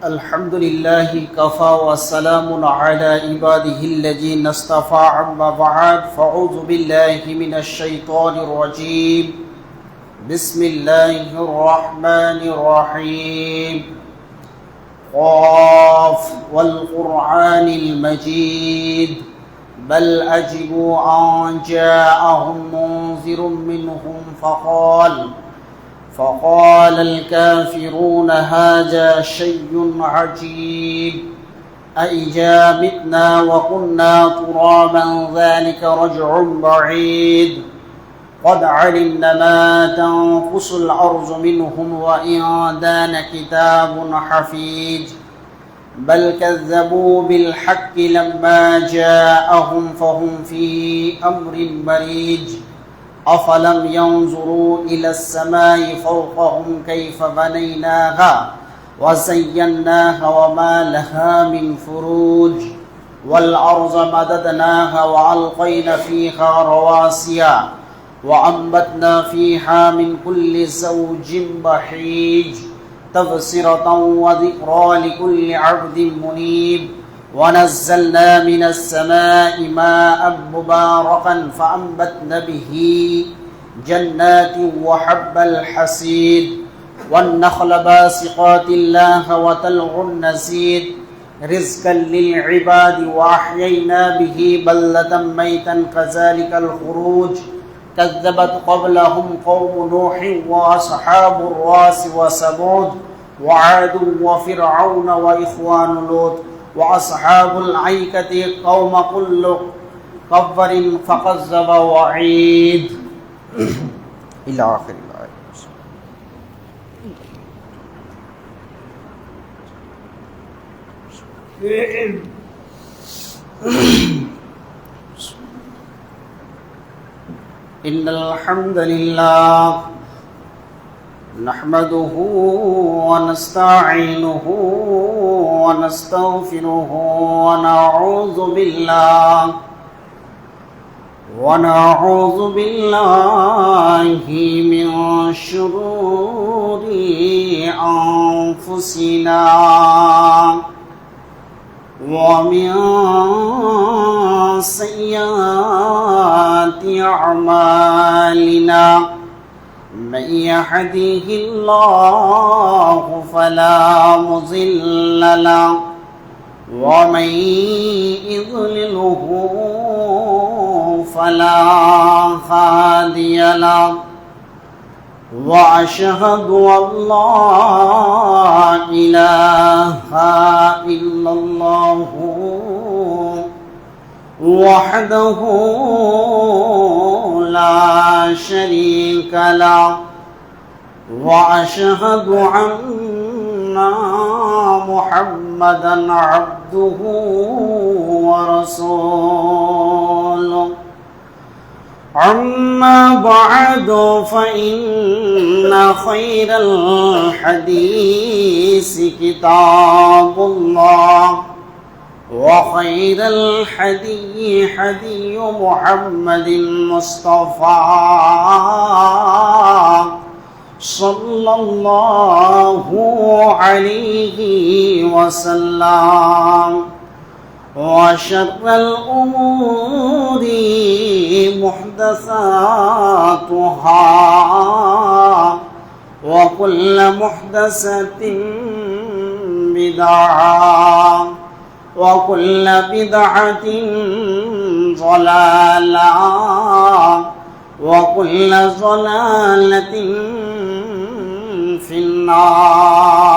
الحمد لله كفى وسلام على عباده الذين اصطفى أما بعد فأعوذ بالله من الشيطان الرجيم بسم الله الرحمن الرحيم قاف والقرآن المجيد بل أجبوا أن جاءهم منذر منهم فقال الكافرون هذا شيء عجيب أإذا متنا وكنا ترابا ذلك رجع بعيد قد علمنا ما تنقص الأرض منهم وعندنا كتاب حفيظ بل كذبوا بالحق لما جاءهم فهم في أمر مريج أفلم ينظروا إلى السماء فوقهم كيف بنيناها وزيناها وما لها من فروج والأرض مددناها وألقينا فيها رواسي وأنبتنا فيها من كل زوج بهيج تبصرة وذكرى لكل عبد منيب ونزلنا من السماء ماء مباركا فأنبتنا به جنات وحب الحصيد والنخل باسقات الله وطلع النضيد رزقا للعباد وأحيينا به بلدة ميتا كذلك الخروج كذبت قبلهم قوم نوح وأصحاب الراس وثمود وعاد وفرعون وإخوان لوط وأصحاب الأيكة قوم كل كفر فكذب وعيد إلى آخر الآية. إن الحمد لله نحمده ونستعينه ونستغفره ونعوذ بالله من شرور أنفسنا ومن سيئات أعمالنا من يهده الله فلا مضل له ومن يضلله فلا هادي له وأشهد أن لا إله إلا الله وحده لا شريك له وأشهد أن محمدا عبده ورسوله أما بعد فإن خير الحديث كتاب الله وخير الحدي حدي محمد مصطفى صلى الله عليه وسلم وشر الأمور محدثاتها وكل محدثة بدعة وكل بدعة ضلالة وكل ضلالة في النار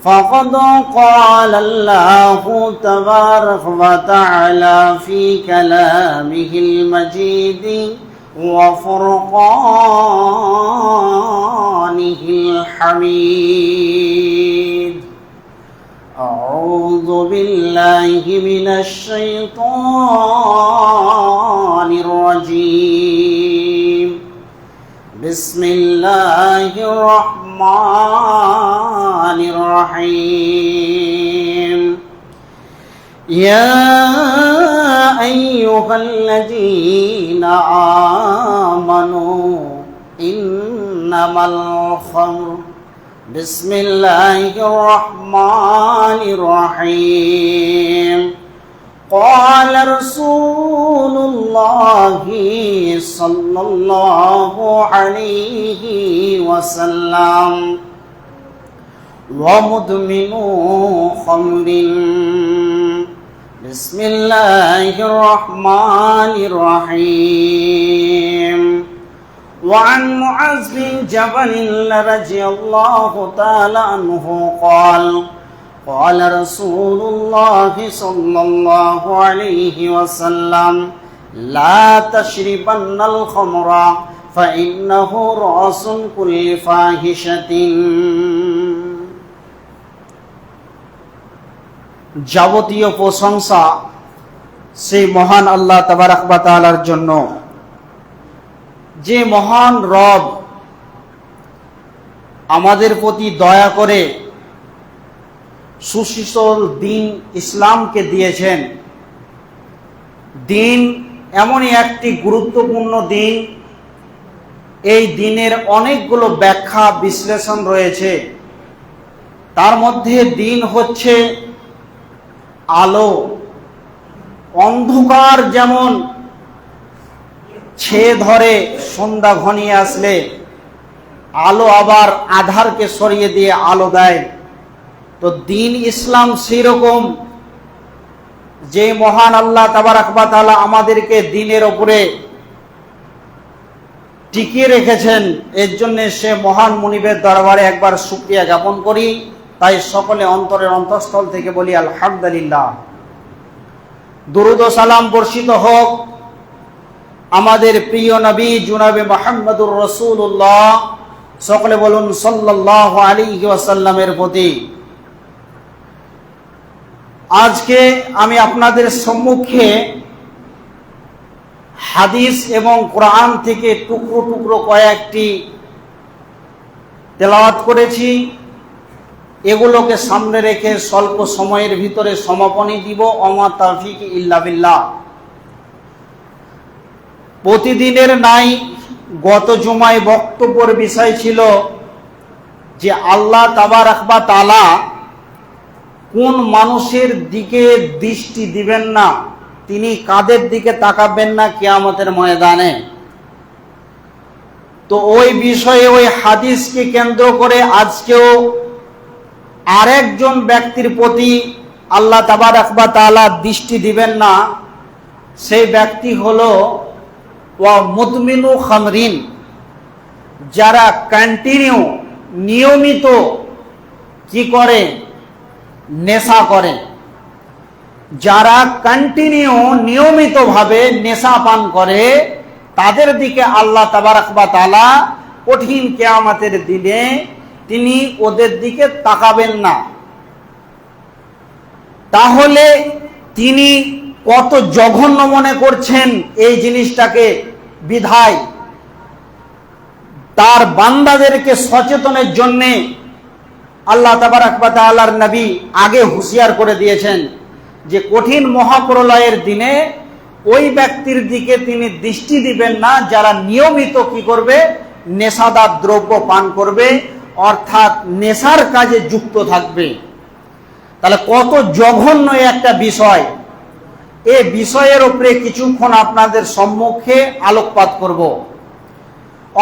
فقد قال الله تبارك وتعالى في كلامه المجيد وفرقانه الحميد أعوذ بالله من الشيطان الرجيم بسم الله الرحمن الرحيم يا أيها الذين آمنوا إنما الخمر بسم الله الرحمن الرحيم قال رسول الله صلى الله عليه وسلم ومدمن خمر بسم الله الرحمن الرحيم وعن معاذ بن جبل رضي الله تعالى عنه قال قال رسول الله صلى الله عليه وسلم لا تشربن الخمر فإنه رأس كل فاحشة যাবতীয় প্রশংসা সেই মহান আল্লাহ তাবারক ওয়া তাআলার জন্য, যে মহান রব আমাদের প্রতি দয়া করে সুশীতল দিন ইসলামকে দিয়েছেন। দিন এমনই একটি গুরুত্বপূর্ণ দিন, এই দিনের অনেকগুলো ব্যাখ্যা বিশ্লেষণ রয়েছে। তার মধ্যে দিন হচ্ছে আলো। অন্ধকার যেমন ছেয়ে ধরে সন্ধ্যা ঘনিয়ে আসলে, আলো আবার আধারকে সরিয়ে দিয়ে আলো দেয়। তো দিন ইসলাম সেই রকম, যে মহান আল্লাহ তাবারক ওয়া তাআলা আমাদেরকে দিনের উপরে টিকিয়ে রেখেছেন, এর জন্য সে মহান মুনিবের দরবারে একবার শুকরিয়া জ্ঞাপন করি। তাই সকলে অন্তরের অন্তঃস্থল থেকে বলি আলহামদুলিল্লাহ। দুরূদ ও সালাম বর্ষিত হোক আমাদের প্রিয় নবী জনাবে মুহাম্মদুর রাসূলুল্লাহ, সকলে বলুন সাল্লাল্লাহু আলাইহি ওয়াসাল্লামের প্রতি। আজকে আমি আপনাদের সম্মুখে হাদিস এবং কোরআন থেকে টুকরো টুকরো কয়েকটি তেলাওয়াত করেছি। এগুলোকে সামনে রেখে স্বল্প সময়ের ভিতরে সমাপনী দিব। ওমা তাওফীক ইল্লা বিল্লাহ। প্রতিদিনের নাই গত জুমায় বক্তব্যের বিষয় ছিল যে আল্লাহ তাবারক ওয়া তাআলা কোন মানুষের দিকে দৃষ্টি দিবেন না, তিনি কাদের দিকে তাকাবেন না কিয়ামতের ময়দানে। তো ওই বিষয়ে ওই হাদিসকে কেন্দ্র করে আজকেও আরেকজন ব্যক্তির প্রতি আল্লাহ তাবারক ওয়া তাআলা দৃষ্টি দিবেন না, সেই ব্যক্তি হলো ওয়া মুদমিনু খামরিন, যারা কন্টিনিউ নিয়মিত কি করে, নেশা করে। যারা কন্টিনিউ নিয়মিতভাবে নেশা পান করে, তাদের দিকে আল্লাহ তাবারক ওয়া তাআলা কঠিন কিয়ামতের দিনে তিনি ওদের দিকে তাকাবেন না। তাহলে তিনি কত জঘন্য মনে করছেন এই জিনিসটাকে, বিধায় তার বান্দাদেরকে সচেতনের জন্য আল্লাহ তাবারক ওয়া তাআলার নবী আগে হুঁশিয়ার করে দিয়েছেন যে কঠিন মহাপ্রলয়ের দিনে ওই ব্যক্তির দিকে তিনি দৃষ্টি দিবেন না যারা নিয়মিত কি করবে, নেশাদার দ্রব্য পান করবে, অর্থাৎ নেশার কাজে যুক্ত থাকবে। তাহলে কত জঘন্য একটা বিষয়। এই বিষয়ের উপরে কিছুক্ষণ আপনাদের সম্মুখে আলোকপাত করব।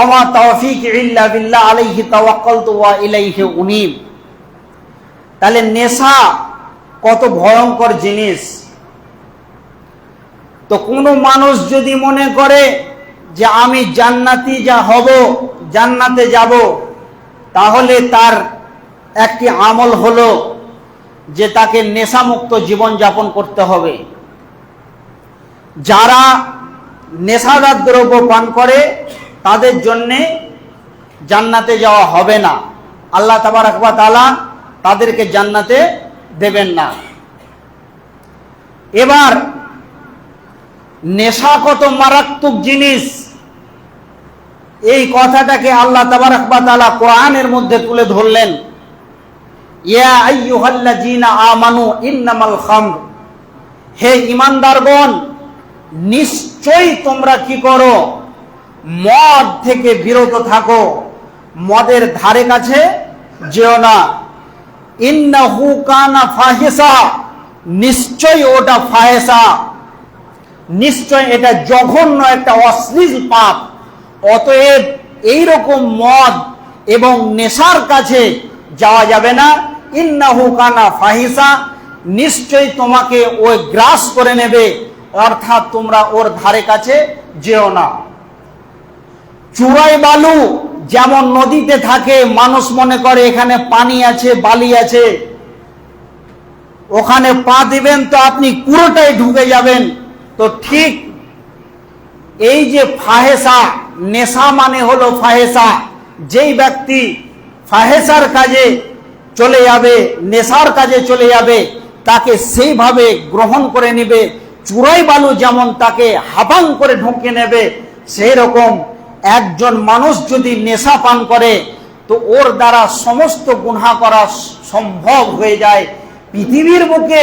ওমা তাওফীক ইল্লা বিল্লাহ আলাইহি তাওয়াক্কালতু ওয়া ইলাইহি উনীব। তাহলে নেশা কত ভয়ঙ্কর জিনিস। তো কোনো মানুষ যদি মনে করে যে আমি জান্নাতি যা হব, জান্নাতে যাব, তাহলে তার একটি আমল হলো যে তাকে নেশামুক্ত জীবন যাপন করতে হবে। যারা নেশাদার দ্রব্য পান করে তাদের জন্যে জান্নাতে যাওয়া হবে না, আল্লাহ তাবারক ওয়া তাআলা তাদেরকে জান্নাতে দেবেন না। এবার নেশা কত মারাত্মক জিনিস, এই কথাটাকে আল্লাহ তাবারক ওয়া তাআলা কোরআনের মধ্যে তুলে ধরলেন। ইয়া আইয়ুহাল্লাযীনা আমানু ইন্নামাল খামর, হে ঈমানদারগণ, নিশ্চয়ই তোমরা কি করো, মদ থেকে বিরত থাকো। মদের ধারে কাছে যেও না। ইন্নাহু কানা ফাহিশা, নিশ্চয় ওটা ফাহিশা, নিশ্চয় এটা জঘন্য একটা অশ্লীল পাপ। অতএব এইরকম মদ এবং নেশার কাছে যাওয়া যাবে না। ইন্নাহু কানা ফাহিশা, নিশ্চয় তোমাকে ওই গ্রাস করে নেবে, অর্থাৎ তোমরা ওর ধারে কাছে যেও না। চুরাই বালু যেমন নদীতে থাকে, মানুষ মনে করে এখানে পানি আছে, বালি আছে, ওখানে পা দিবেন তো আপনি পুরোটাই ঢুকে যাবেন। তো ঠিক এই যে ফাহেসা, নেশা মানে হলো ফাহেসা। যেই ব্যক্তি ফাহেসার কাজে চলে যাবে, নেশার কাজে চলে যাবে, তাকে সেইভাবে গ্রহণ করে নেবে। চুরাই বালু যেমন তাকে হাবাং করে ঢুকে নেবে, সেই রকম একজন মানুষ যদি নেশা পান করে তো ওর দ্বারা সমস্ত গুনাহ করা সম্ভব হয়ে যায়। পৃথিবীর বুকে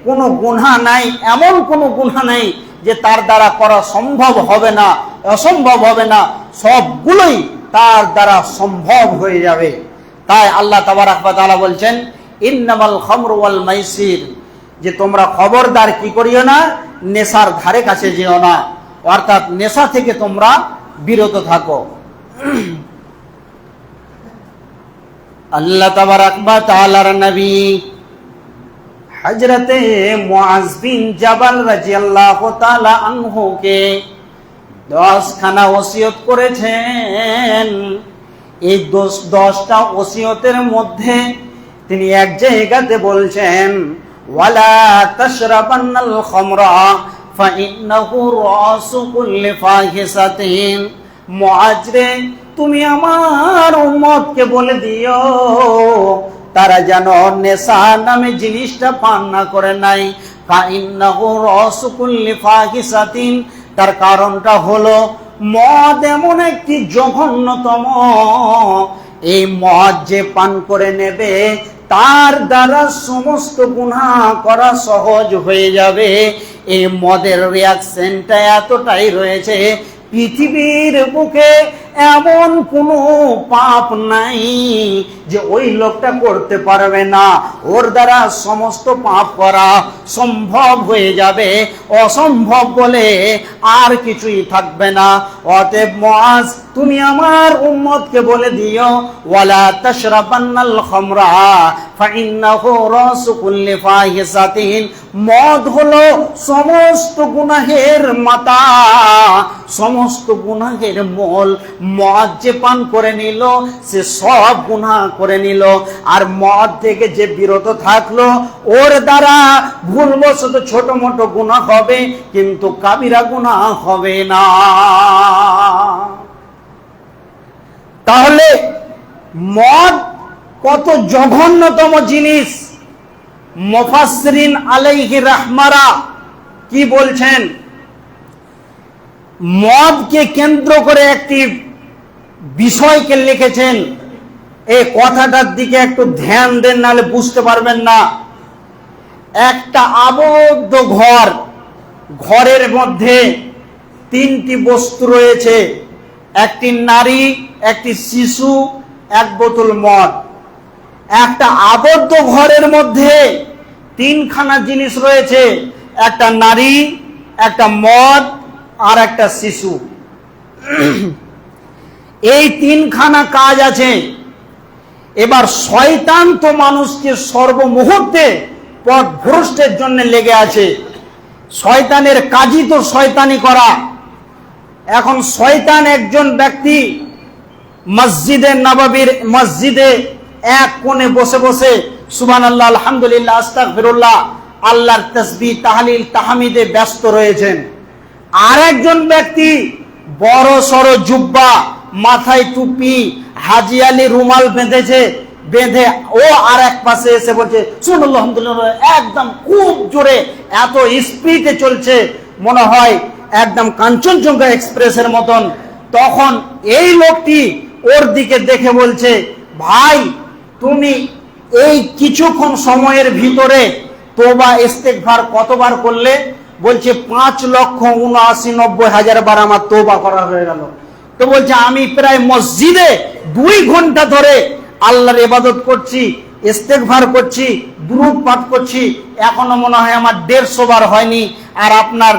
কোনো গুনাহ নাই, এমন কোনো গুনাহ নাই যে তার দ্বারা করা সম্ভব হবে না, অসম্ভব হবে না, সবগুলোই তার দ্বারা সম্ভব হয়ে যাবে। তাই আল্লাহ তাবারাক ওয়া তাআলা বলছেন, ইন্নামাল খামরু ওয়াল মাইসির, যে তোমরা খবরদার কি করিও না, নেশার ধারে কাছে যেও না, অর্থাৎ নেশা থেকে তোমরা বিরত থাকো। আল্লাহ তাবারাক ওয়া তাআলার নবী হযরতে মুআজ বিন জাবাল রাদিয়াল্লাহু তাআলা আনহু কে 10 খানা ওসিয়ত করেছেন। এই 10টা ওসিয়তের মধ্যে তিনি এক জায়গাতে বলছেন, ওয়ালা তাশরাবান্নাল খামরা ফাইন্নাহু রাসু কুল্লি ফাহিশাতিন। মুআজ রে, তুমি আমার উম্মতকে বলে দিও তারা যেন নেশা নামে জিনিসটা পান না করে নাই। ফাইন্নাহু রাসু কুল্লি ফাহিশাতিন, তার কারণটা হলো মদ এমন একটি জঘন্যতম, এই মদ যে পান করে নেবে তার দ্বারা সমস্ত গুনাহ করা সহজ হয়ে যাবে। এই মদের রিয়াকশনটা এতটাই রয়েছে, পৃথিবীর বুকে এমন কোনো পাপ নাই যে ওই লোকটা করতে পারবে না, ওর দ্বারা সমস্ত পাপ করা সম্ভব হয়ে যাবে, অসম্ভব বলে আর কিছুই থাকবে না। অতএব মুআজ, তুমি আমার উম্মতকে বলে দিও, ওয়ালা তাশরাবান্নাল খামরা ফাইন্নাহু রাসু কুল্লি ফাহিশাতিন। মদ হলো সমস্ত গুনাহের মাতা, সমস্ত গুনাহের মূল। মদ যে পান করে নিল সে সব গুনাহ করে নিল, আর মদ থেকে যে বিরত থাকলো ওর দ্বারা ভুলবশত ছোট মোটো গুনাহ হবে, কিন্তু কাবিরা গুনাহ হবে না। তাহলে মদ কত জঘন্যতম জিনিস। মুফাসসিরিন আলাইহি রাহমারা কি বলছেন, মদকে কেন্দ্র করে একটি বিষয়কে লিখেছেন। এই কথাটার দিকে একটু ধ্যান দেন, নাহলে বুঝতে পারবেন না। একটা আবদ্ধ ঘর, ঘরের মধ্যে 3টি বস্তু রয়েছে, একটি নারী, একটি শিশু, এক বোতল মদ। একটা আবদ্ধ ঘরের মধ্যে 3খানা জিনিস রয়েছে, একটা নারী, একটা মদ আর একটা শিশু। এই 3খানা কাজ আছে। এবার শয়তান তো মানুষকে সর্বমুহূর্তে পথভ্রষ্টের জন্য লেগে আছে। শয়তানের কাজই তো শয়তানি করা। এখন শয়তান একজন ব্যক্তি মসজিদে নববীর মসজিদে এক কোণে বসে বসে সুবহানাল্লাহ, আলহামদুলিল্লাহ, আস্তাগফিরুল্লাহ, আল্লাহর তাসবিহ, তাহলিল, তাহমিদে ব্যস্ত রয়েছেন। আর একজন ব্যক্তি বড় সড়ো জুব্বা, মাথায় টুপি, হাজি আলী রুমাল বেঁধেছে, বেঁধে ও আর এক পাশে এসে বলছে সুবহানাল্লাহ, আলহামদুলিল্লাহ, একদম খুব জোরে, এত স্পিডে চলছে, মনে হয় একদম কাঞ্চনজঙ্ঘা এক্সপ্রেসের মতন। তখন এই লোকটি ওর দিকে দেখে বলছে, ভাই তুমি এই কিছুক্ষণ সময়ের ভিতরে তোবা ইস্তেগফার কতবার করলে? বলছে 5,79,90,000 বার আমার তোবা করা হয়ে গেল। তো বলছে আমি প্রায় মসজিদে 2 ঘন্টা ধরে আল্লাহর ইবাদত করছি, ইস্তেগফার করছি, দুরূদ পাঠ করছি, এখনো মনে হয় আমার 150 বার হয়নি, আর আপনার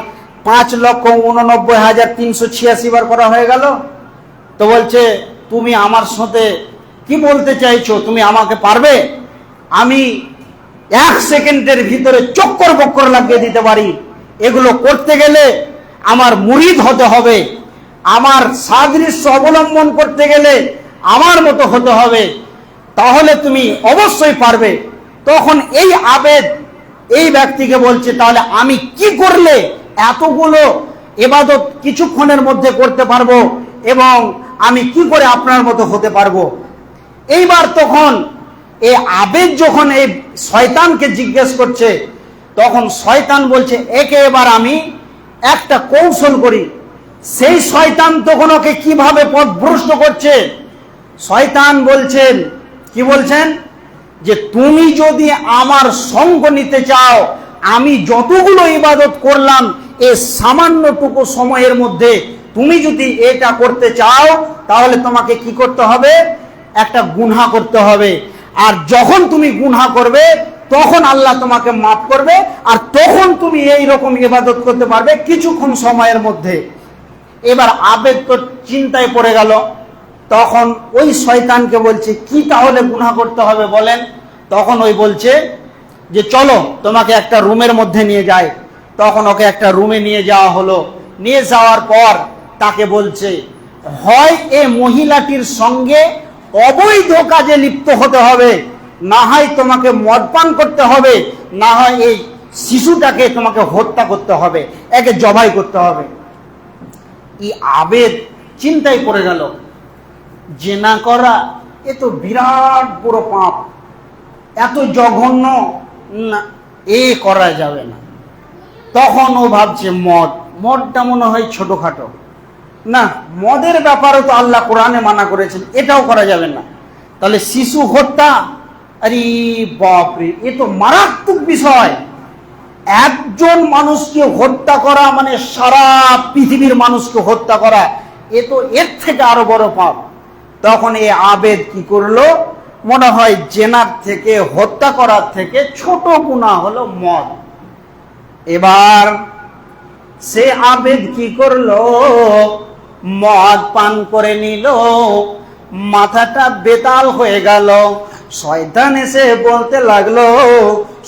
5,89,386 বার করা হয়ে গেল। তো বলছে তুমি আমার সাথে কি বলতে চাইছো, তুমি আমাকে পারবে? আমি 1 সেকেন্ডের ভিতরে চক্কর বক্কর লাগিয়ে দিতে পারি। এগুলো করতে গেলে আমার মুরিদ হতে হবে, আমার সাদৃশ্য অবলম্বন করতে গেলে আমার মতো হতে হবে, তাহলে তুমি অবশ্যই পারবে। তখন এই আবেদ এই ব্যক্তিকে বলছে, তাহলে আমি কি করলে এতগুলো ইবাদত কিছুক্ষণের মধ্যে করতে পারবো, এবং আমি কি করে আপনার মতো হতে পারবো? এইবার তখন এই আবেদ যখন এই শয়তানকে জিজ্ঞেস করছে, তখন শয়তান বলছে একে এবার আমি একটা কৌশল করি। সেই শয়তান তখন ওকে কিভাবে পথভ্রষ্ট করছে, শয়তান বলছেন, কি বলছেন, যে তুমি যদি আমার সঙ্গ নিতে চাও, আমি যতগুলো ইবাদত করলাম এই সামান্যটুকু সময়ের মধ্যে, তুমি যদি এটা করতে চাও, তাহলে তোমাকে কি করতে হবে, একটা গুনাহ করতে হবে। আর যখন তুমি গুনাহ করবে তখন আল্লাহ তোমাকে মাফ করবে, আর তখন তুমি এই রকম ইবাদত করতে পারবে কিছুক্ষণ সময়ের মধ্যে। এবার আবেদ তো চিন্তায় পড়ে গেল, তখন ওই শয়তানকে বলছে কি তাহলে গুনাহ করতে হবে বলেন? তখন ওই বলছে যে চলো তোমাকে একটা রুমের মধ্যে নিয়ে যায়। তখন ওকে একটা রুমে নিয়ে যাওয়া হলো। নিয়ে যাওয়ার পর তাকে বলছে, হয় এ মহিলাটির সঙ্গে অবৈধ কাজে লিপ্ত হতে হবে, না হয় তোমাকে মদ পান করতে হবে, না হয় এই শিশুটাকে তোমাকে হত্যা করতে হবে, একে জবাই করতে হবে। এই আবেদ চিন্তায় পড়ে গেল, জেনা করা এ তো বিরাট বড় পাপ, এত জঘন্য, না এ করা যাবে না। তখন ও ভাবছে মদটা মনে হয় ছোটখাটো, না মদের ব্যাপারে তো আল্লাহ কোরআনে মানা করেছেন, এটাও করা যাবে না। তাহলে শিশু হত্যা, আরে বাপরে, এ তো মারাত্মক বিষয়। একজন মানুষকে হত্যা করা মানে সারা পৃথিবীর মানুষকে হত্যা করা, এ তো এর থেকে আরো বড় পাপ। তখন এই আবেদ কি করলো, মনে হয় জেনার থেকে, হত্যা করার থেকে ছোট গুনাহ হলো মদ। এবার সে আবেদ কি করলো, মদ পান করে নিল, মাথাটা বেতাল হয়ে গেল। শয়তান এসে বলতে লাগলো,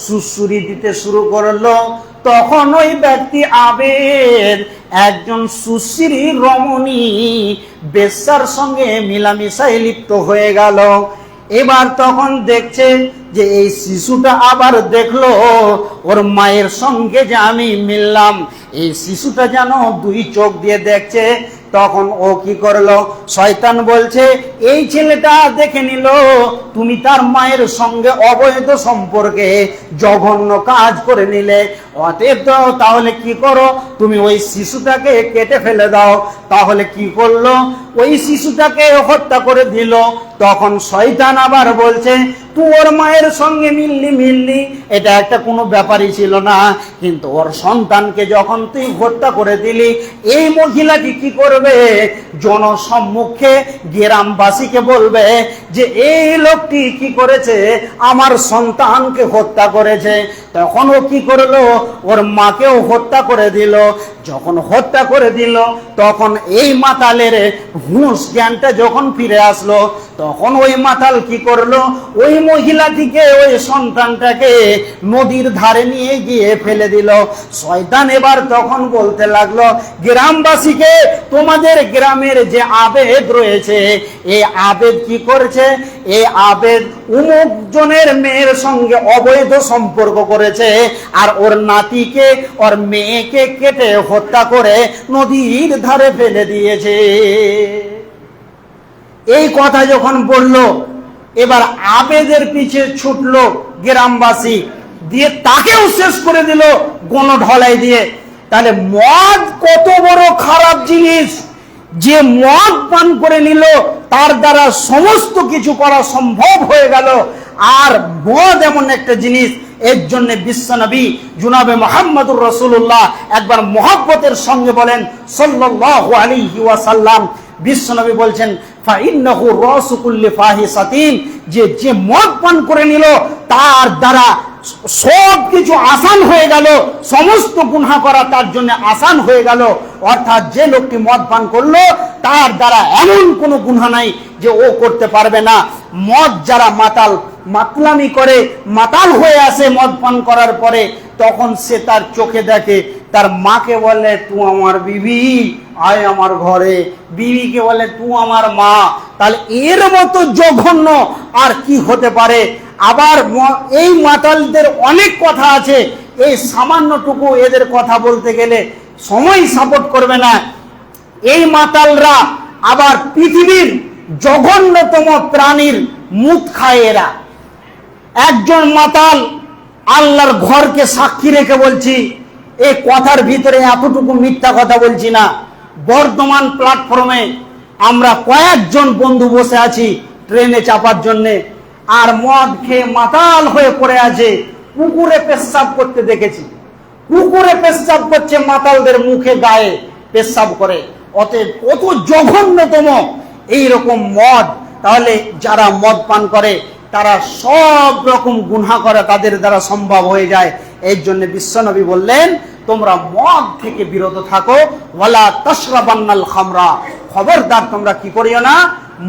সুসুরি দিতে শুরু করলো। তখন ওই ব্যক্তি আবেদ একজন সুশ্রী রমণী বেশ্যার সঙ্গে মিলামিশায় লিপ্ত হয়ে গেল। এবার তখন দেখছে যে এই শিশুটা আবার দেখলো ওর মায়ের সঙ্গে যে আমি মিললাম, এই শিশুটা যেন 2 চোখ দিয়ে দেখছে। তখন ও কি করলো, শয়তান বলছে এই ছেলেটা দেখে নিল তুমি তার মায়ের সঙ্গে অবৈধ সম্পর্কে জঘন্য কাজ করে নিলে, অতএব তাহলে কি করো, তুমি ওই শিশুটাকে কেটে ফেলে দাও। তাহলে কি করলো, ওই শিশুটাকে হত্যা করে দিল। তখন শয়তান আবার বলছে তুই ওর মায়ের সঙ্গে মিললি, এটা একটা কোনো ব্যাপারই ছিল না, কিন্তু ওর সন্তানকে যখন তুই হত্যা করে দিলি, এই মহিলাটি কি করবে, জনসম্মুখে গ্রামবাসীকে বলবে যে এই লোকটি কি করেছে, আমার সন্তানকে হত্যা করেছে। তখন ও কি করলো, ওর মাকেও হত্যা করে দিল। যখন হত্যা করে দিল, তখন এই মাতালের হুঁশ জ্ঞানটা যখন ফিরে আসলো, তখন ওই মাতাল কি করলো, ওই মহিলাটিকে, ওই সন্তানটাকে নদীর ধারে নিয়ে গিয়ে ফেলে দিল। শয়তান এবার তখন বলতে লাগলো গ্রামবাসীকে, তোমাদের গ্রামের যে আবেদ রয়েছে, এই আবেদ কি করেছে, এই আবেদ অমুক জনের মেয়ের সঙ্গে অবৈধ সম্পর্ক করেছে, আর ওর নাতিকে, ওর মেয়েকে কেটে হত্যা করে নদীর ধারে ফেলে দিয়েছে। এই কথা যখন বলল, এবার আবেদের পিছে ছুটলো গ্রামবাসী, দিয়ে তাকেও শেষ করে দিল গণঢলাই দিয়ে। তাহলে মদ কত বড় খারাপ জিনিস, যে মদ পান করে নিল তার দ্বারা সমস্ত কিছু করা সম্ভব হয়ে গেল। আর মদ এমন একটা জিনিস, এর জন্য বিশ্বনবী জনাবে মুহাম্মদুর রাসূলুল্লাহ একবার মহব্বতের সঙ্গে বলেন সাল্লাল্লাহু আলাইহি ওয়াসাল্লাম, বিশ্বনবী বলছেন ফাইন্নাহু রাসু কুল্লি ফাহিসাতিন, যে মদ পান করে নিল তার দ্বারা সব কিছু আসান হয়ে গেল, সমস্ত গুনাহ করা তার জন্য আসান হয়ে গেল। অর্থাৎ যে লোকটি মদ পান করলো তার দ্বারা এমন কোনো গুনাহ নাই যে ও করতে পারবে না। মদ যারা মাতলামি করে মাতাল হয়ে আসে মদ পান করার পরে, তখন সে তার চোখে দেখে তার মাকে বলে তুই আমার বিবি, আয় আমার ঘরে, বিবিকে বলে তুই আমার মা। তাহলে এর মতো জঘন্য আর কি হতে পারে? আবার এই মাতালদের অনেক কথা আছে, এই সামান্যটুকু এদের কথা বলতে গেলে সময় সাপোর্ট করবে না। এই মাতালরা আবার পৃথিবীর জঘন্যতম প্রাণীর মুত খায় এরা। একজন মাতাল, আল্লাহর ঘরকে সাক্ষী রেখে বলছি, এই কথার ভিতরে এতটুকু মিথ্যা কথা বলছি না। বর্ধমান প্ল্যাটফর্মে আমরা কয়েকজন বন্ধু বসে আছি ট্রেনে চাপার জন্যে, আর মদ খেয়ে মাতাল হয়ে পড়ে আছে, কুকুরে পেশাব করতে দেখেছি। কুকুরে পেশাব করছে, মাতালদের মুখে গায়ে পেশাব করে। অতএব কত জঘন্যতম এইরকম মদ। তাহলে যারা মদ পান করে তারা সব রকম গুনাহ করে তাদের দ্বারা সম্ভব হয়ে যায়। এর জন্য বিশ্বনবী বললেন তোমরা মদ থেকে বিরত থাকো, ওয়ালা তাশরাবান্নাল খামরা, খবরদার তোমরা কি করিও না,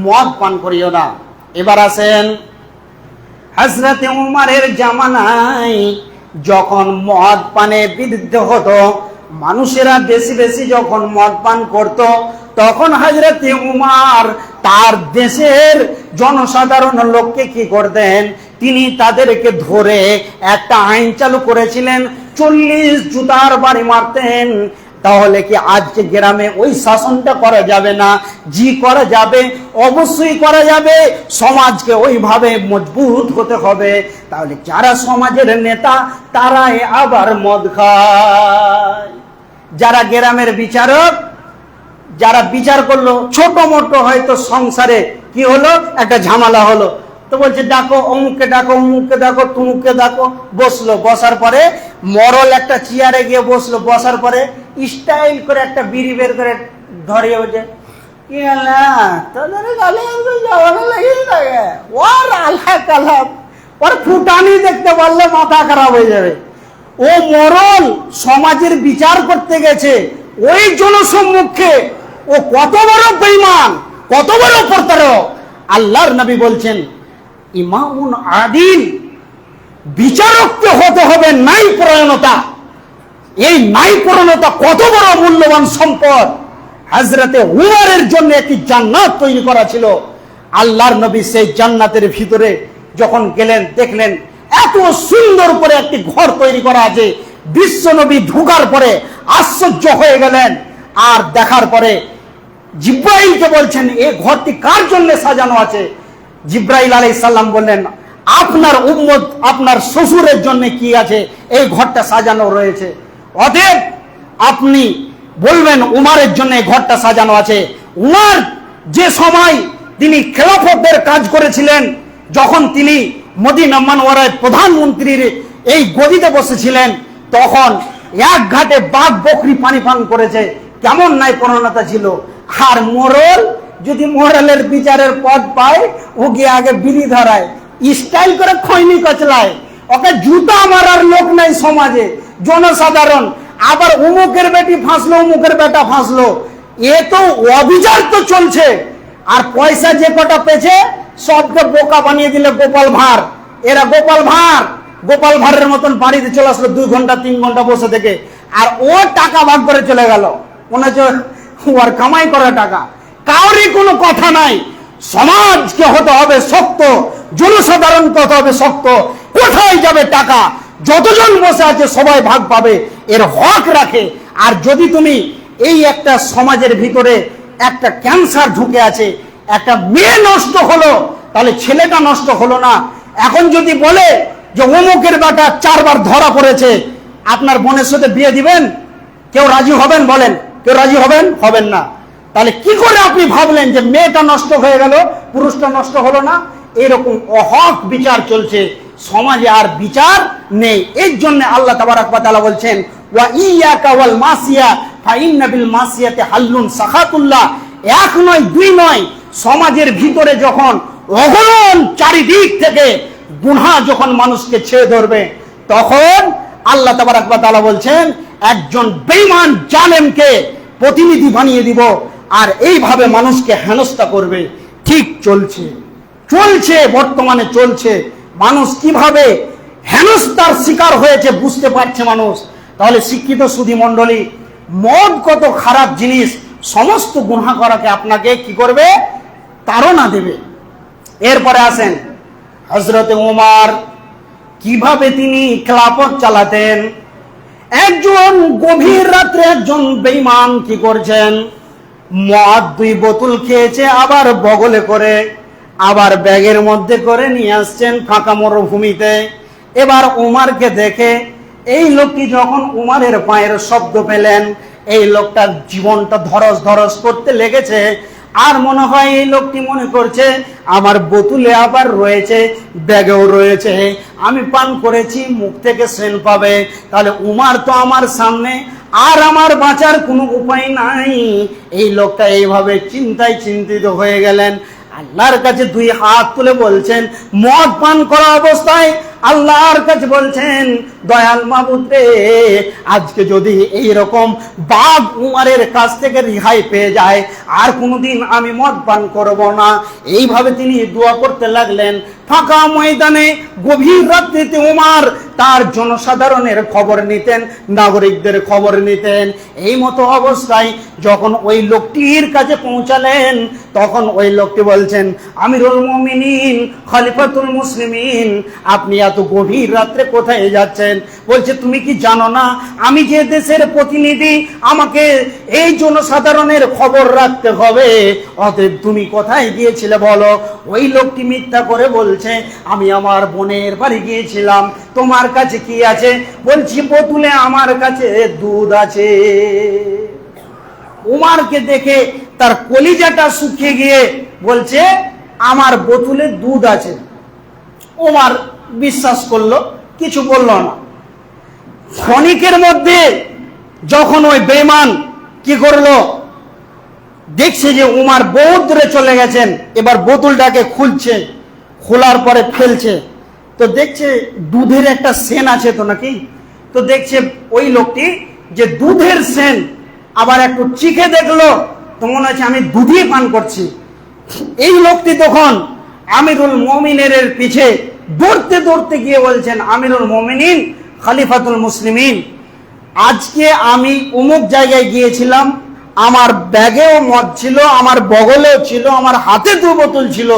মদ পান করিও না। এবার আসেন হযরতে উমরের জামানায় যখন মদ পানে বিরুদ্ধ হতো, মানুষেরা বেশি বেশি যখন মদ পান করত, তখন হযরতে উমর তার দেশের জনসাধারণ লোককে কি করতেন, তিনি তাদেরকে ধরে একটা আইন চালু করেছিলেন, 40 জুতার বাড়ি মারতেন। তাহলে কি আজকে গ্রামে ওই শাসনটা করা যাবে না? জি করা যাবে, অবশ্যই করা যাবে। সমাজকে ওইভাবে মজবুত হতে হবে। তাহলে যারা সমাজের নেতা তারাই আবার মদ খায়। যারা গ্রামের বিচারক, যারা বিচার করলো, ছোট মোটো হয়তো সংসারে কি হলো, একটা ঝামেলা হলো, তো বলছে ডাকো অমুককে ডাকো, অমুককে ডাকো, তুমুককে ডাকো। বসলো, বসার পরে মরল একটা চেয়ারে গিয়ে বসলো, বসার পরে স্টাইল করে একটা বিড়ি বের করে ধরিয়ে বলছে কি তোদের গালে যাওয়ানো লাগে থাকে, ওর আল্লাহ কালাম, ওর ফুটানি দেখতে পারলে মাথা খারাপ হয়ে যাবে। ও মরল সমাজের বিচার করতে গেছে, ওই জনসম্মুখে ও কত বড় বেঈমান, কত বড় প্রতারক। আল্লাহর নবী বলছেন ইমামুন আদিল, বিচারককে হতে হবে নাই পরায়ণতা। এই নাই পরায়ণতা কত বড় মূল্যবান সম্পদ। হযরতে উমরের জন্য একটি জান্নাত তৈরি করা ছিল। আল্লাহর নবী সেই জান্নাতের ভিতরে যখন গেলেন, দেখলেন এত সুন্দর করে একটি ঘর তৈরি করা আছে। বিশ্ব নবী ঢোকার পরে আশ্চর্য হয়ে গেলেন, আর দেখার পরে জিব্রাইলকে বলছেন এই ঘরটি কার জন্য সাজানো আছে? জিব্রাইল আলাইহিস সালাম বললেন আপনার উম্মত, আপনার শ্বশুরের জন্য কি আছে, এই ঘরটা সাজানো রয়েছে। অতএব আপনি বলবেন উমরের জন্য এই ঘরটা সাজানো আছে। উমর যে সময় তিনি খেলাফতের কাজ করেছিলেন, যখন তিনি মদিনা মুনাওয়ারায় প্রধানমন্ত্রীর এই গদিতে বসেছিলেন, তখন এক ঘাটে বাঘ বকরি পানি পান করেছে। কেমন নাই প্রণতা ছিল। আর মোরল যদি মোরালের বিচারের পদ পায়, ও গিয়ে আগে বিড়ি ধরায়, স্টাইল করে খৈনি কচলায়। ওকে জুতা মারার লোক নাই সমাজে, জনসাধারণ। আবার অমুকের বেটি ফাঁসলো, অমুকের বেটা ফাঁসলো, এ তো অবিচার তো চলছে। আর পয়সা যে কটা পেয়েছে সবকে বোকা বানিয়ে দিলে গোপাল ভাঁড়। এরা গোপাল ভাঁড়ের মতন বাড়িতে চলে আসলো 2 ঘন্টা 3 ঘন্টা বসে থেকে, আর ও টাকা ভাগ করে চলে গেল। মনে হচ্ছে ওর কামাই করা টাকা। কাউরই কোনো কথা নাই। সমাজকে হতে হবে শক্ত, জনসাধারণকে হতে হবে শক্ত। কোথায় যাবে টাকা? যতজন বসে আছে সবাই ভাগ পাবে, এর হক রাখে। আর যদি তুমি এই একটা সমাজের ভিতরে একটা ক্যান্সার ঢুকে আছে, একটা মেয়ে নষ্ট হলো, তাহলে ছেলেটা নষ্ট হলো না। এখন যদি বলে যে অমুকের বেটা 4 বার ধরা পড়েছে, আপনার বোনের সাথে বিয়ে দিবেন? কেউ রাজি হবেন? বলেন, কেউ রাজি হবেন? হবেন না। তাহলে কি করে আপনি ভাবলেন যে মেয়েটা নষ্ট হয়ে গেল, পুরুষটা নষ্ট হলো না? এরকম অহক বিচার চলছে সমাজে, আর বিচার নেই। এর জন্য আল্লাহ তাবারক ওয়া তাআলা বলছেন ওয়া ইয়াকা ওয়াল মাসিয়া ফা ইন্না বিল মাসিয়াতি হাল্লুন সাখাতুল্লাহ। এক নয় দুই নয়, সমাজের ভিতরে যখন অগণন চারিদিক থেকে গুনাহ যখন মানুষকে ছেয়ে ধরবে, তখন আল্লাহ তাবারক ওয়া তাআলা বলছেন একজন বেঈমান জালেমকে প্রতিনিধি বানিয়ে দিব, আর এইভাবে মানুষকে হেনস্থা করবে। ঠিক চলছে বর্তমানে চলছে। মানুষ কিভাবে হেনস্থার শিকার হয়েছে বুঝতে পারছে মানুষ। তাহলে শিক্ষিত সুধী মণ্ডলী, মদ কত খারাপ জিনিস, সমস্ত গুনাহ করাকে আপনাকে কি করবে? তাড়না দেবে। এরপরে আসেন হযরতে ওমর, কিভাবে তিনি খেলাফত চালাতেন। একজন গভীর রাত্রে একজন বেঈমান কি করছেন, মদ 2 বোতল খেয়েছে, আবার বগলে করে, আবার ব্যাগের মধ্যে করে নিয়ে আসছেন ফাঁকা মরুভূমিতে। এবার উমারকে দেখে এই লোকটি যখন উমারের পায়ের শব্দ পেলেন, এই লোকটার জীবনটা ধরস ধরস করতে লেগেছে। আর মনে হয় এই লোকটি মনে করছে আমার বোতলে আবার রয়েছে, ব্যাগেও রয়েছে, আমি পান করেছি, মুখ থেকে সেন্ট পাবে। তাহলে উমার তো আমার সামনে, আর আমার বাঁচার কোনো উপায় নাই। এই লোকটা এইভাবে চিন্তায় চিন্তিত হয়ে গেলেন। আল্লাহর কাছে 2 হাত তুলে বলছেন, মদ পান করা অবস্থায় আল্লাহর কাছে বলছেন, দয়াল মাবুদ রে, আজকে যদি এই রকম বাপ উমারের কাছ থেকে রেহাই পেয়ে যায়, আর কোনোদিন আমি মদ পান করব না। এইভাবে তিনি দোয়া করতে লাগলেন। ফাঁকা ময়দানে গভীর রাত্রিতে উমার তার জনসাধারণের খবর নিতেন, নাগরিকদের খবর নিতেন। এই মতো অবস্থায় যখন ওই লোকটির কাছে পৌঁছালেন, তখন ওই লোকটি বলছেন, আমিরুল মুমিনিন, খলিফাতুল মুসলিমিন, আপনি এত গভীর রাত্রে কোথায় যাচ্ছেন? বলছে, তুমি কি জানো না আমি যে দেশের প্রতিনিধি, আমাকে এই জনসাধারণের খবর রাখতে হবে, অতএব তুমি কোথায় গিয়েছিলে বলো। ওই লোকটি মিথ্যা করে বলছে, আমি আমার বোনের বাড়ি গিয়েছিলাম। তোমার কাছে কি আছে? বলছি, বোতলে আমার কাছে দুধ আছে। উমারকে দেখে তার কলিজাটা শুকিয়ে গিয়ে বলছে, আমার বোতলে দুধ আছে। উমার বিশ্বাস করলো, কিছু বলল না। ক্ষণিকের মধ্যে যখন ওই বেঈমান কি করলো, দেখছে যে উমার বহু দূরে চলে গেছেন, এবার বোতলটাকে খুলছে, খোলার পরে ফেলছে, তো দেখছে দুধের একটা সেন আছে তো নাকি, তো দেখছে ওই লোকটি যে দুধের সেন, আবার একটু চিখে দেখলো, তো মনে হচ্ছে আমি দুধই পান করছি। এই লোকটি তখন আমিরুল মুমিনের পিছে দৌড়তে দৌড়তে গিয়ে বলছেন, আমিরুল মুমিনিন, খলিফাতুল মুসলিমিন, আজকে আমি অমুক জায়গায় গিয়েছিলাম, আমার ব্যাগেও মদ ছিল, আমার বগলেও ছিল, আমার হাতে 2 বোতল ছিল,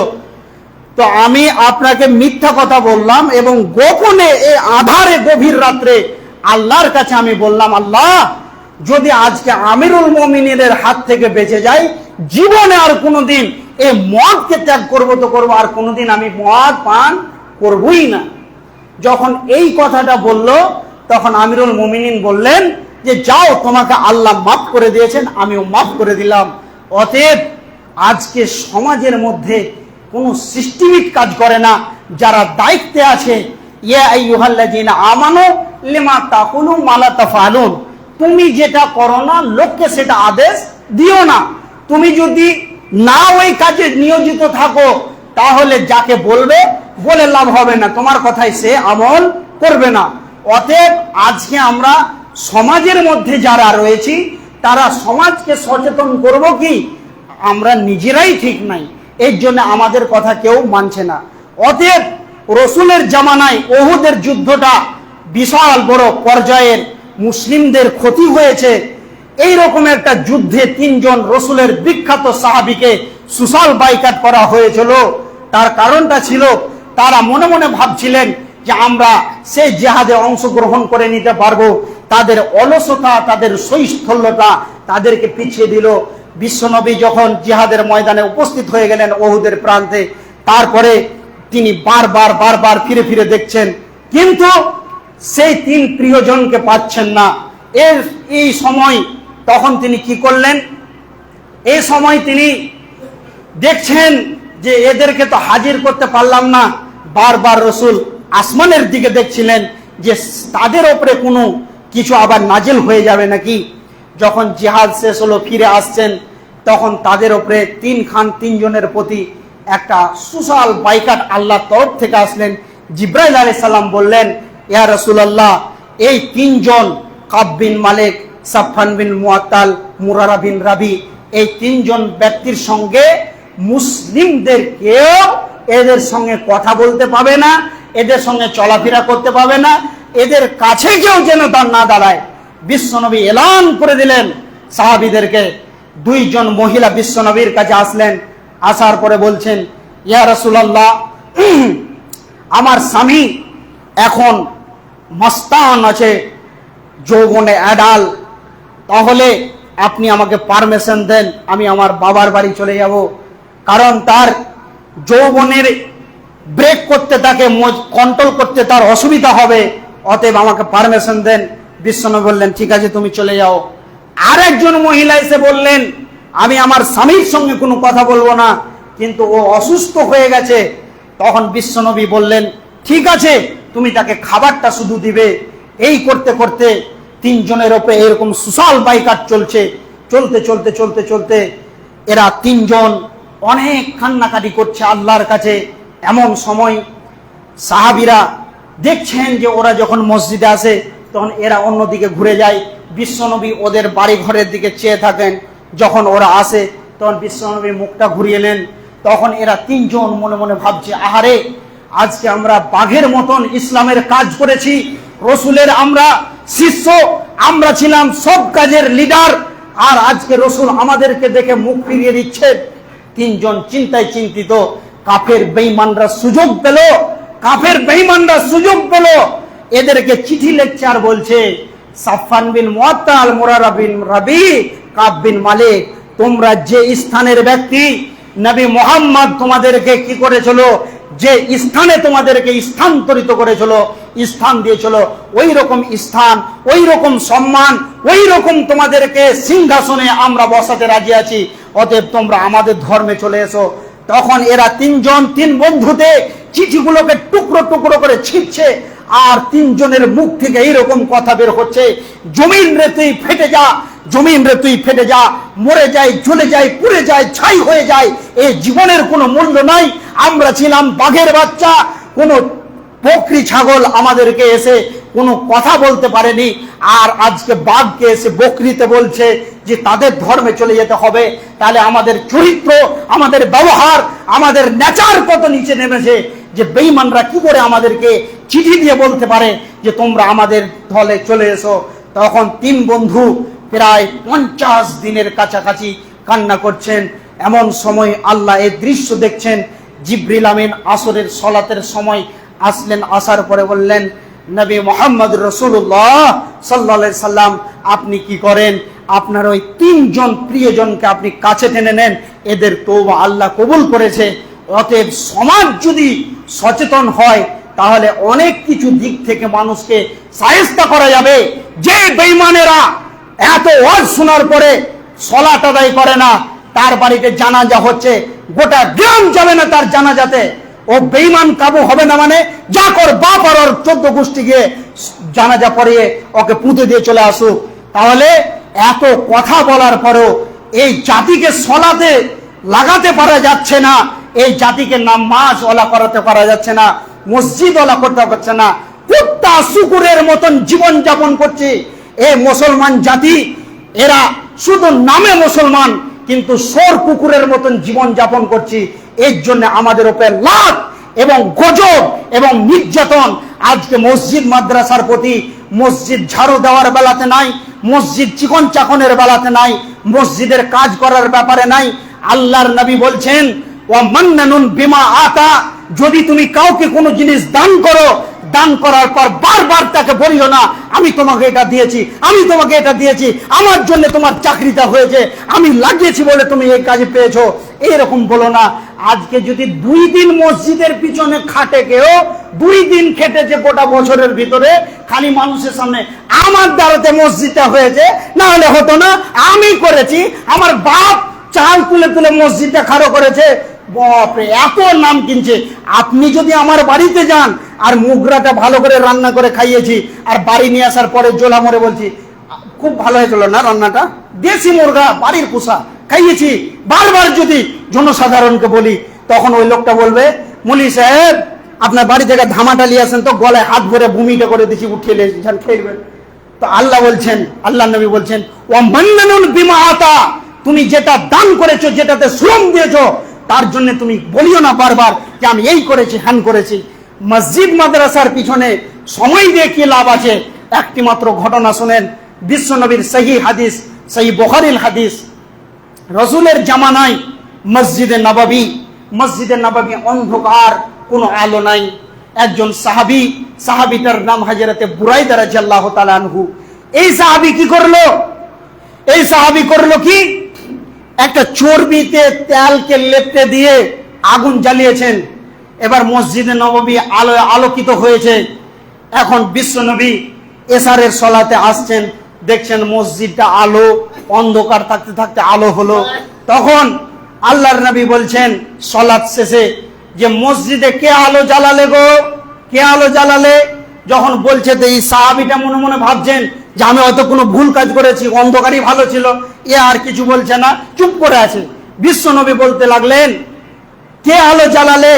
তো আমি আপনাকে মিথ্যা কথা বললাম, এবং গোপনে এই আধারে গভীর রাত্রে আল্লাহর কাছে আমি বললাম, আল্লাহ, যদি আজকে আমিরুল মুমিনের হাত থেকে বেঁচে যাই, জীবনে আর কোনোদিন এই মদকে ত্যাগ করবো তো করবো, আর কোনোদিন আমি মদ পান করবই না। যখন এই কথাটা বলল, তখন আমিরুল মুমিনিন বললেন যে, যাও, তোমাকে আল্লাহ মাফ করে দিয়েছেন, আমিও মাফ করে দিলাম। অতএব আজকে সমাজের মধ্যে কোনো সিস্টেমিক কাজ করে না, যারা দায়িত্বে আছে, ইয়া আইয়ুহাল্লাযীনা আমানু লিমা তাকুলু মা লা তাফআলুন, তুমি যেটা করো না, লোককে সেটা আদেশ দিও না। তুমি যদি না ওই কাজে নিয়োজিত থাকো, তাহলে যাকে বলবে বলে লাভ হবে না, তোমার কথায় সে আমল করবে না। অতএব আজকে আমরা সমাজের মধ্যে যারা রয়েছি, তারা সমাজকে সচেতন করব কি? আমরা নিজেরাই ঠিক নাই, এর জন্য আমাদের কথা কেউ মানছে না। অতএব রসুলের জামানায় উহুদের যুদ্ধটা বিশাল বড় পর্যায়ের, মুসলিমদের ক্ষতি হয়েছে। এই রকম একটা যুদ্ধে 3 জন রসুলের বিখ্যাত সাহাবীকে সোশ্যাল বাইকাট করা হয়েছিল। তার কারণটা ছিল, তারা মনে মনে ভাবছিলেন যে আমরা সেই জিহাদে অংশগ্রহণ করে নিতে পারবো। তাদের অলসতা, তাদের শৈথল্যতা তাদেরকে পিছিয়ে দিল। বিশ্বনবী যখন জিহাদের ময়দানে উপস্থিত হয়ে গেলেন উহুদের প্রান্তে, তারপরে তিনি বারবার ফিরে ফিরে দেখছেন, কিন্তু সেই 3 প্রিয়জনকে পাচ্ছেন না। এই সময় তখন তিনি কি করলেন? এই সময় তিনি দেখছেন যে এদেরকে তো হাজির করতে পারলাম না। বারবার রসুল আসমানের দিকে দেখছিলেন যে তাদের উপরে কোনো কিছু আবার নাজিল হয়ে যাবে নাকি। যখন জিহাদ শেষ হলো, ফিরে আসছেন, তখন তাদের উপরে তিনজনের প্রতি একটা সুশাল বাইকাট আল্লাহর তরফ থেকে আসলেন। জিব্রাইল আলাইহিস সালাম বললেন, ইয়া রাসূলুল্লাহ, এই তিনজন কাব বিন মালিক, সাফওয়ান বিন মুআত্তাল, মুরারা বিন রাবি, এই তিনজন ব্যক্তির সঙ্গে মুসলিমদের কেউ এদের সঙ্গে কথা বলতে পাবে না, এদের সঙ্গে চলাফেরা করতে পাবে না, এদের কাছে কেউ যেন না দাঁড়ায়। বিশ্বনবী এলান করে দিলেন সাহাবীদেরকে। দুইজন মহিলা বিশ্বনবীর কাছে আসলেন, আসার পরে বলছেন, ইয়া রাসূলুল্লাহ, আমার স্বামী এখন মস্তান আছে, যৌবনে অ্যাডাল, তাহলে আপনি আমাকে পারমিশন দেন, আমি আমার বাবার বাড়ি চলে যাব, কারণ তার যৌবনের ব্রেক করতে, তাকে কন্ট্রোল করতে তার অসুবিধা হবে, অতএব আমাকে পারমিশন দেন। বিশ্বনবী বললেন, ঠিক আছে, তুমি চলে যাও। আরেকজন মহিলা এসে বললেন, আমি আমার স্বামীর সঙ্গে কোনো কথা বলবো না, কিন্তু ও অসুস্থ হয়ে গেছে। তখন বিশ্বনবী বললেন, ঠিক আছে, তুমি তাকে খাবারটা শুধু দিবে। এই করতে করতে তিনজনের ওপরে এরকম সুশাল বাইকাট চলছে। চলতে চলতে চলতে চলতে এরা তিনজন অনেক কান্নাকাটি করছে আল্লাহর কাছে। এমন সময় সাহাবীরা দেখছেন যে ওরা যখন মসজিদে আসে তখন এরা অন্যদিকে ঘুরে যায়। বিশ্বনবী ওদের বাড়ি ঘরের দিকে চেয়ে থাকেন। যখন ওরা আসে তখন বিশ্বনবী মুখটা ঘুরিয়ে নেন। তখন এরা তিনজন মনে মনে ভাবছে, আহারে, আজকে আমরা বাঘের মতন ইসলামের কাজ করেছি, রসুলের আমরা শিষ্য, আমরা ছিলাম সব কাজের লিডার, আর আজকে রসুল আমাদেরকে দেখে মুখ ফিরিয়ে দিচ্ছেন। তিনজন চিন্তায় চিন্তিত। কাফের বেঈমানরা সুযোগ পেল, এদেরকে চিঠি লিখছে আর বলছে, সাফওয়ান বিন মুআত্তাল, মুরারা বিন রাবি, কাব বিন মালিক, তোমরা যে স্থানের ব্যক্তি, নবী মুহাম্মদ তোমাদেরকে কি করেছিল, যে স্থানে তোমাদেরকে স্থানান্তরিত করেছিল, স্থান দিয়েছিল, ওই রকম স্থান, ওই রকম সম্মান, ওই রকম তোমাদেরকে সিংহাসনে আমরা বসাতে রাজি আছি, অতএব তোমরা আমাদের ধর্মে চলে এসো। তখন এরা তিনজন তিন বন্ধুতে চিঠিগুলোকে টুকরো টুকরো করে ছিঁড়ছে, আর তিনজনের মুখ থেকে এইরকম কথা বের হচ্ছে, জমিন রে তুই ফেটে যা, জমিন রে তুই ফেটে যা, মরে যায়, জ্বলে যায়, পুড়ে যায়, ছাই হয়ে যায়, এই জীবনের কোনো মূল্য নাই। আমরা ছিলাম বাঘের বাচ্চা, কোনো বকরি ছাগল আমাদেরকে এসে কোনো কথা বলতে পারেনি, আর আজকে বাঘকে এসে বকরিতে বলছে যে তাদের ধর্মে চলে যেতে হবে। তাহলে আমাদের চরিত্র, আমাদের ব্যবহার, আমাদের নেচার কত নিচে নেমেছে, যে বেঈমানরা কি করে আমাদেরকে চিঠি দিয়ে বলতে পারে যে তোমরা আমাদের দলে চলে এসো। তখন তিন বন্ধু প্রায় 50 দিনের কাছাকাছি কান্না করছেন। এমন সময় আল্লাহ এই দৃশ্য দেখছেন। জিবরিল আমিন আসরের সলাতের সময় আসলেন, আসার পরে বললেন, নবী মুহাম্মদ রাসূলুল্লাহ সাল্লাল্লাহু আলাইহি সাল্লাম, আপনি কি করেন, আপনার ওই তিনজন প্রিয়জনকে আপনি কাছে টেনে নেন, এদের তওবা আল্লাহ কবুল করেছে। অতএব সমাজ যদি সচেতন হয় তাহলে অনেক কিছু দিক থেকে মানুষকে শায়েস্তা করা যাবে। যে বেঈমানেরা এত ওয়াজ শোনার পরে সালাত আদায় করে না, তার বাড়িতে জানাজা হচ্ছে, গোটা গ্রাম যাবে না তার জানাজাতে, ও বেঈমান কাবু হবে না, মানে যা কর বাপ আর ওর 14 গোষ্ঠী গিয়ে জানাজা পড়িয়ে ওকে পুঁতে দিয়ে চলে আসুক। তাহলে এত কথা বলার পরেও এই জাতিকে সলাতে লাগাতে পারা যাচ্ছে না, এই জাতিকে নামাজ ওলা করাতে পারা যাচ্ছে না, মসজিদ ওলা করতে পারছে না, কুত্তা শুকুরের মতন জীবন যাপন করছে এই মুসলমান জাতি। এরা শুধু নামে মুসলমান, কিন্তু সোর কুকুরের মতন জীবন যাপন করছি। এর জন্য আমাদের উপর লাত এবং গজব এবং নির্যাতন। আজকে মসজিদ মাদ্রাসার প্রতি, মসজিদ ঝাড়ু দেওয়ার বেলাতে নাই, মসজিদ চিকন চাকনের বেলাতে নাই, মসজিদের কাজ করার ব্যাপারে নাই। আল্লাহর নবী বলছেন, ওয়া মান্নানুন বিমা আতা, যদি তুমি কাউকে কোনো জিনিস দান করো, দান করার পর বারবার তাকে বলিও না, আমি তোমাকে এটা দিয়েছি, আমি তোমাকে এটা দিয়েছি, আমার জন্য তোমার চাকরিটা হয়েছে, আমি লাগিয়েছি বলে তুমি এই কাজে পেয়েছো, এরকম বলো না। আজকে যদি 2 দিন মসজিদের পিছনে খাটে কেউ, 2 দিন খেটেছে গোটা বছরের ভিতরে, খালি মানুষের সামনে আমার দ্বারাতে মসজিদটা হয়েছে, না হলে হতো না, আমি করেছি, আমার বাপ চাল তুলে তুলে মসজিদটা খাড়ো করেছে, বাপরে এত নাম কিনছে। আপনি যদি আমার বাড়িতে যান আর মুগরাটা ভালো করে রান্না করে খাইয়েছি, আর বাড়ি নিয়ে আসার পরে জোলা মরে বলছি, খুব ভালো হয়েছিল না রান্নাটা, দেশি মুরগা বাড়ির পোষা, খাইয়েছি। বারবার যদি জনসাধারণকে বলি, তখন ওই লোকটা বলবে, মুলি সাহেব আপনার বাড়ি থেকে ধামাটা নিয়ে আসেন তো, গলায় হাত ভরে ভূমিটা করে দিচ্ছি, উঠিয়ে যান খেলবেন। তো আল্লাহ বলছেন, আল্লাহ নবী বলছেন, ও মান্নানুল বিমা আতা, তুমি যেটা দান করেছো, যেটাতে শ্রম দিয়েছো, তার জন্য তুমি বলিও না বারবার যে আমি এই করেছি, হ্যান করেছি। মসজিদ মাদ্রাসার পিছনে সময় দিয়ে কি লাভ আছে? একটি মাত্র ঘটনা শুনেন, বিশ্ব নবীর সহি হাদিস, সহি বুখারীর হাদিস। রসুলের জামানায় মসজিদে নববী অন্ধকার, কোনো আলো নাই। একজন সাহাবীটার নাম হযরতে বুরাইদা রাদিয়াল্লাহু তাআলা আনহু। এই সাহাবী কি করলো? এই সাহাবী করলো কি, একটা চর্বিতে তেলকে লেপটে দিয়ে আগুন জ্বালিয়েছেন। এবার মসজিদে নববী আলোকিত হয়েছে। এখন বিশ্বনবী এশারের সলাতে আসছেন, দেখছেন মসজিদটা আলো, অন্ধকার থাকতে থাকতে আলো হলো। তখন আল্লাহর নবী বলছেন সলাত শেষে যে মসজিদে কে আলো জ্বালালে গো, কে আলো জ্বালালে? যখন বলছে, তো এই সাহাবীটা মনে মনে ভাবছেন যে আমি হয়তো কোনো ভুল কাজ করেছি, অন্ধকারই ভালো ছিল। এ আর কিছু বলছে না, চুপ করে আছে। বিশ্বনবী বলতে লাগলেন, কে আলো জ্বালালে?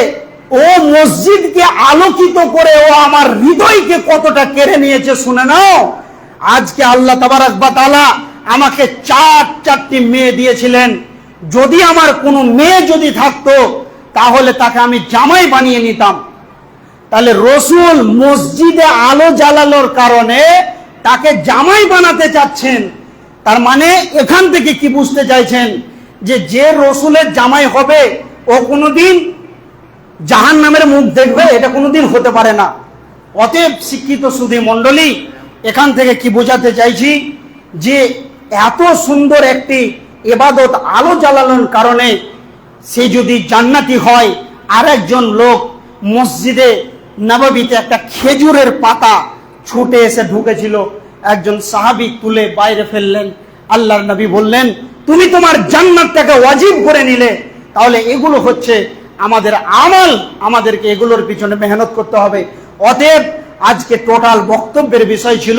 ও মসজিদকে আলোকিত করে ও আমার হৃদয়কে কতটা কেড়ে নিয়েছে শুনে নাও। আজকে আল্লাহ তাবারক ওয়া তাআলা আমাকে চারটি মেয়ে দিয়েছিলেন। যদি আমার কোনো মেয়ে যদি থাকতো, তাহলে তাকে আমি জামাই বানিয়ে নিতাম। তাহলে রসুল মসজিদে আলো জ্বালানোর কারণে তাকে জামাই বানাতে চাচ্ছেন। তার মানে এখান থেকে কি বুঝতে চাইছেন? যে রসুলের জামাই হবে, ও কোনোদিন জাহান্নামের মুখ দেখবে, এটা কোনোদিন হতে পারে না। অতএব শিক্ষিত সুধী মণ্ডলী, এখান থেকে কি বোঝাতে চাইছি, যে এত সুন্দর একটি ইবাদত আলো জ্বালানোর কারণে সে যদি জান্নাতি হয়, আর একজন লোক মসজিদে নববীতে একটা খেজুরের পাতা ছুটে এসে ঢুকেছিল, একজন সাহাবী তুলে বাইরে ফেললেন। আল্লাহর নবী বললেন, তুমি তোমার জান্নাতটাকে ওয়াজিব করে নিলে। তাহলে এগুলো হচ্ছে আমাদের আমল, আমাদেরকে এগুলোর পিছনে মেহনত করতে হবে। অতএব আজকে টোটাল বক্তব্যের বিষয় ছিল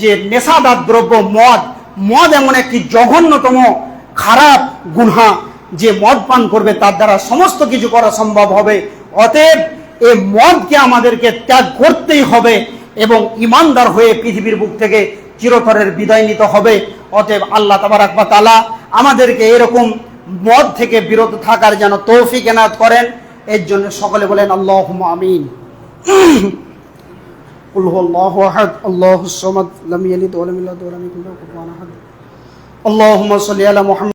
যে নেশাদার দ্রব্য মদ এমন একটি জঘন্যতম খারাপ গুনাহ, যে মদ পান করবে তার দ্বারা সমস্ত কিছু করা সম্ভব হবে। অতএব এই মদকে আমাদেরকে ত্যাগ করতেই হবে এবং ইমানদার হয়ে পৃথিবীর বুক থেকে চিরতরের বিদায় নিতে হবে। অতএব আল্লাহ তাবারক ওয়া তাআলা আমাদেরকে এরকম মদ থেকে বিরত থাকার যেন তৌফিক এনায়েত করেন। এর জন্য সকলে বলেন আল্লাহুম্মা আমিন। কুল হুয়াল্লাহু আহাদ আল্লাহুস সামাদ লাম ইয়ালিদ ওয়া লাম ইউলাদ ওয়া লাম ইয়াকুল লাহু কুফুওয়ান আহাদ। আল্লাহুম্মা সাল্লি আলা মুহাম্মাদ।